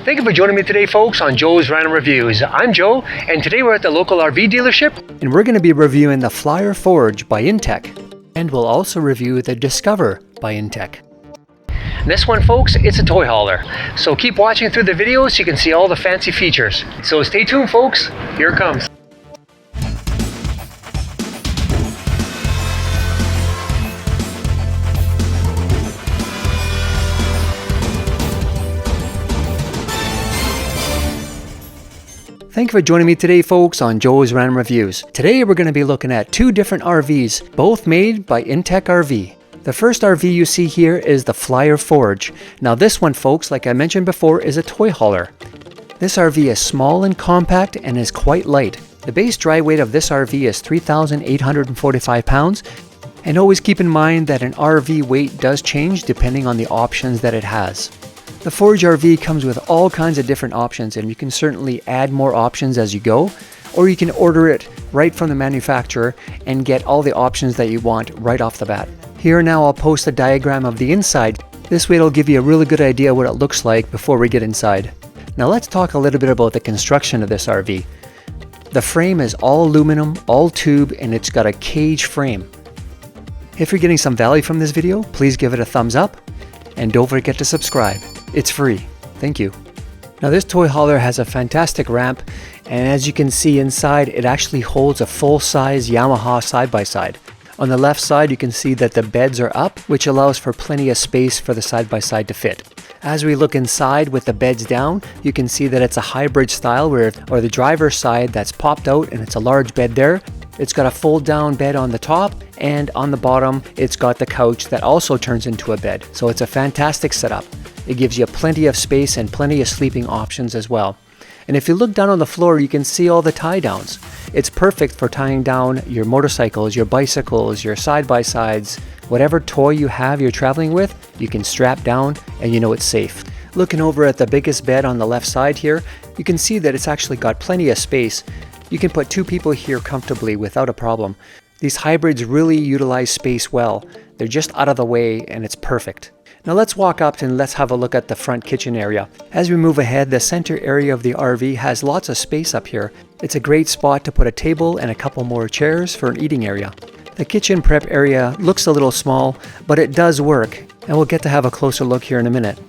Thank you for joining me today, folks, on Joe's Random Reviews. I'm Joe, and today we're at the local RV dealership, and we're going to be reviewing the Flyer Forge by Intech, and we'll also review the Discover by Intech. This one, folks, it's a toy hauler, so keep watching through the video so you can see all the fancy features. So stay tuned, folks. Here it comes. Thank you for joining me today, folks, on Joe's Random Reviews. Today we're going to be looking at two different RVs, both made by Intech RV. The first RV you see here is the Flyer Forge. Now this one, folks, like I mentioned before, is a toy hauler. This RV is small and compact and is quite light. The base dry weight of this RV is 3,845 pounds. And always keep in mind that an RV weight does change depending on the options that it has. The Forge RV comes with all kinds of different options, and you can certainly add more options as you go, or you can order it right from the manufacturer and get all the options that you want right off the bat. Here now I'll post a diagram of the inside. This way it'll give you a really good idea what it looks like before we get inside. Now let's talk a little bit about the construction of this RV. The frame is all aluminum, all tube, and it's got a cage frame. If you're getting some value from this video, please give it a thumbs up, and don't forget to subscribe. It's free. Thank you. Now this toy hauler has a fantastic ramp, and as you can see inside, it actually holds a full-size Yamaha side-by-side. On the left side, you can see that the beds are up, which allows for plenty of space for the side-by-side to fit. As we look inside with the beds down, you can see that it's a hybrid style or the driver's side that's popped out, and it's a large bed there. It's got a fold-down bed on the top, and on the bottom, it's got the couch that also turns into a bed. So it's a fantastic setup. It gives you plenty of space and plenty of sleeping options as well. And if you look down on the floor, you can see all the tie downs. It's perfect for tying down your motorcycles, your bicycles, your side-by-sides, whatever toy you have you're traveling with, you can strap down and you know it's safe. Looking over at the biggest bed on the left side here, you can see that it's actually got plenty of space. You can put two people here comfortably without a problem. These hybrids really utilize space well. They're just out of the way and it's perfect. Now let's walk up and let's have a look at the front kitchen area. As we move ahead, the center area of the RV has lots of space up here. It's a great spot to put a table and a couple more chairs for an eating area. The kitchen prep area looks a little small, but it does work, and we'll get to have a closer look here in a minute.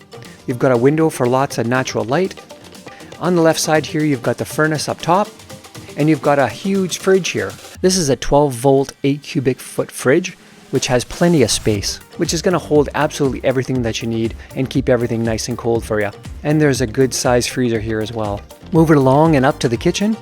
You've got a window for lots of natural light. On the left side here, you've got the furnace up top, and you've got a huge fridge here. This is a 12-volt, 8 cubic foot fridge, which has plenty of space, which is going to hold absolutely everything that you need and keep everything nice and cold for you. And there's a good size freezer here as well. Moving along and up to the kitchen,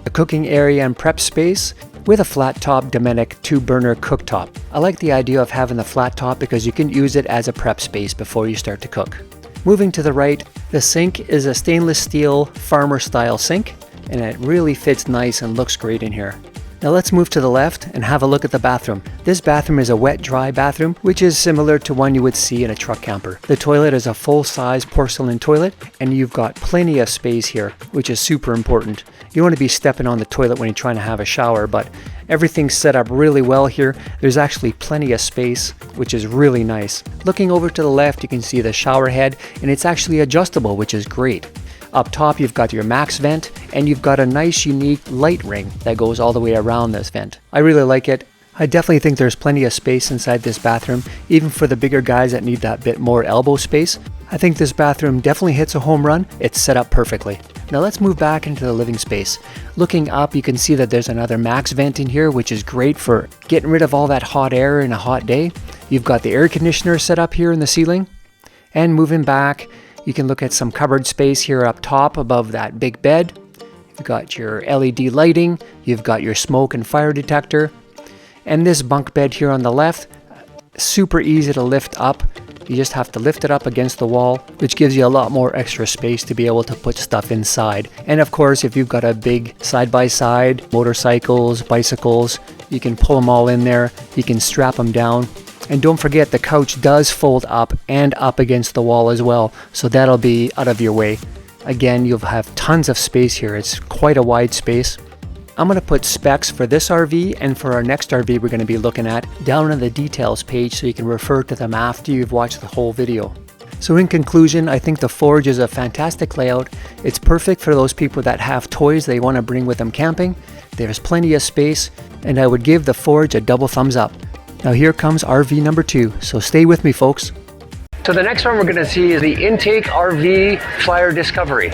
a cooking area and prep space with a flat top Domenic 2-burner cooktop. I like the idea of having the flat top because you can use it as a prep space before you start to cook. Moving to the right, the sink is a stainless steel farmer style sink, and it really fits nice and looks great in here. Now let's move to the left and have a look at the bathroom. This bathroom is a wet-dry bathroom, which is similar to one you would see in a truck camper. The toilet is a full-size porcelain toilet, and you've got plenty of space here, which is super important. You don't want to be stepping on the toilet when you're trying to have a shower, but everything's set up really well here. There's actually plenty of space, which is really nice. Looking over to the left, you can see the shower head, and it's actually adjustable, which is great. Up top, you've got your max vent, and you've got a nice unique light ring that goes all the way around this vent. I really like it. I definitely think there's plenty of space inside this bathroom, even for the bigger guys that need that bit more elbow space. I think this bathroom definitely hits a home run. It's set up perfectly. Now let's move back into the living space. Looking up, you can see that there's another max vent in here, which is great for getting rid of all that hot air in a hot day. You've got the air conditioner set up here in the ceiling. And moving back, you can look at some cupboard space here up top above that big bed. You've got your LED lighting, you've got your smoke and fire detector, and this bunk bed here on the left, super easy to lift up. You just have to lift it up against the wall, which gives you a lot more extra space to be able to put stuff inside. And of course, if you've got a big side-by-side, motorcycles, bicycles, you can pull them all in there, you can strap them down. And don't forget, the couch does fold up and up against the wall as well, so that'll be out of your way. Again, you'll have tons of space here. It's quite a wide space. I'm going to put specs for this RV and for our next RV we're going to be looking at down in the details page so you can refer to them after you've watched the whole video. So in conclusion, I think the Forge is a fantastic layout. It's perfect for those people that have toys they want to bring with them camping. There's plenty of space, and I would give the Forge a double thumbs up. Now here comes RV number 2, so stay with me, folks. So the next one we're going to see is the Intech RV Flyer Discovery.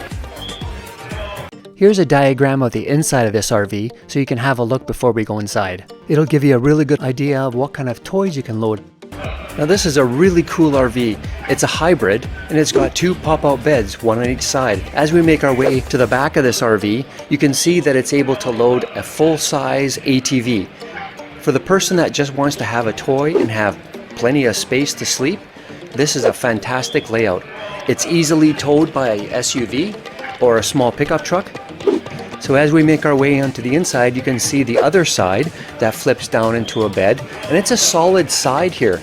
Here's a diagram of the inside of this RV so you can have a look before we go inside. It'll give you a really good idea of what kind of toys you can load. Now this is a really cool RV. It's a hybrid and it's got 2 pop-out beds, one on each side. As we make our way to the back of this RV, you can see that it's able to load a full-size ATV. For the person that just wants to have a toy and have plenty of space to sleep, this is a fantastic layout. It's easily towed by a SUV or a small pickup truck. So as we make our way onto the inside, you can see the other side that flips down into a bed, and it's a solid side here.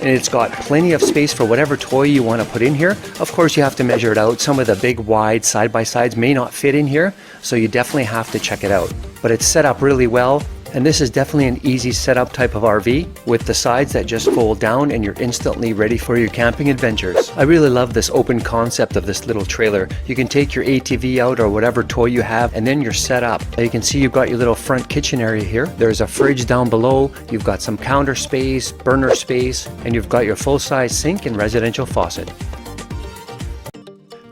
And it's got plenty of space for whatever toy you want to put in here. Of course, you have to measure it out. Some of the big wide side-by-sides may not fit in here, so you definitely have to check it out. But it's set up really well. And this is definitely an easy setup type of RV with the sides that just fold down and you're instantly ready for your camping adventures. I really love this open concept of this little trailer. You can take your ATV out or whatever toy you have and then you're set up. You can see you've got your little front kitchen area here. There's a fridge down below. You've got some counter space, burner space, and you've got your full-size sink and residential faucet.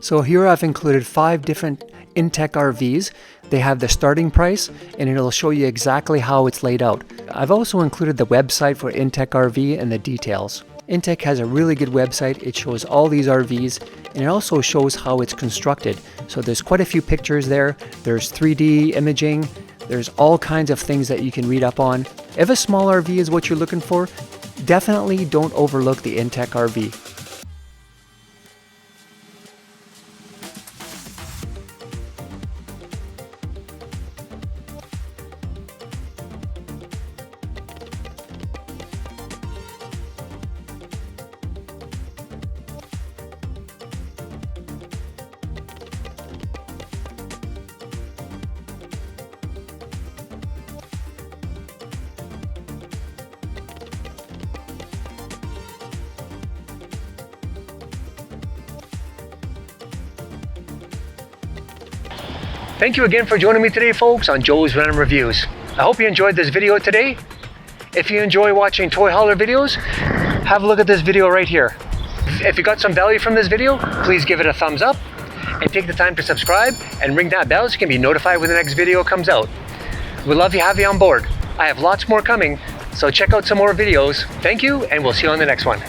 So here I've included 5 different Intech RVs. They have the starting price and it'll show you exactly how it's laid out. I've also included the website for Intech RV and the details. Intech has a really good website. It shows all these RVs and it also shows how it's constructed. So there's quite a few pictures there. There's 3D imaging. There's all kinds of things that you can read up on. If a small RV is what you're looking for, definitely don't overlook the Intech RV. Thank you again for joining me today, folks, on Joe's Random Reviews. I hope you enjoyed this video today. If you enjoy watching toy hauler videos, have a look at this video right here. If you got some value from this video, please give it a thumbs up and take the time to subscribe and ring that bell so you can be notified when the next video comes out. We'd love to have you on board. I have lots more coming, so check out some more videos. Thank you, and we'll see you on the next one.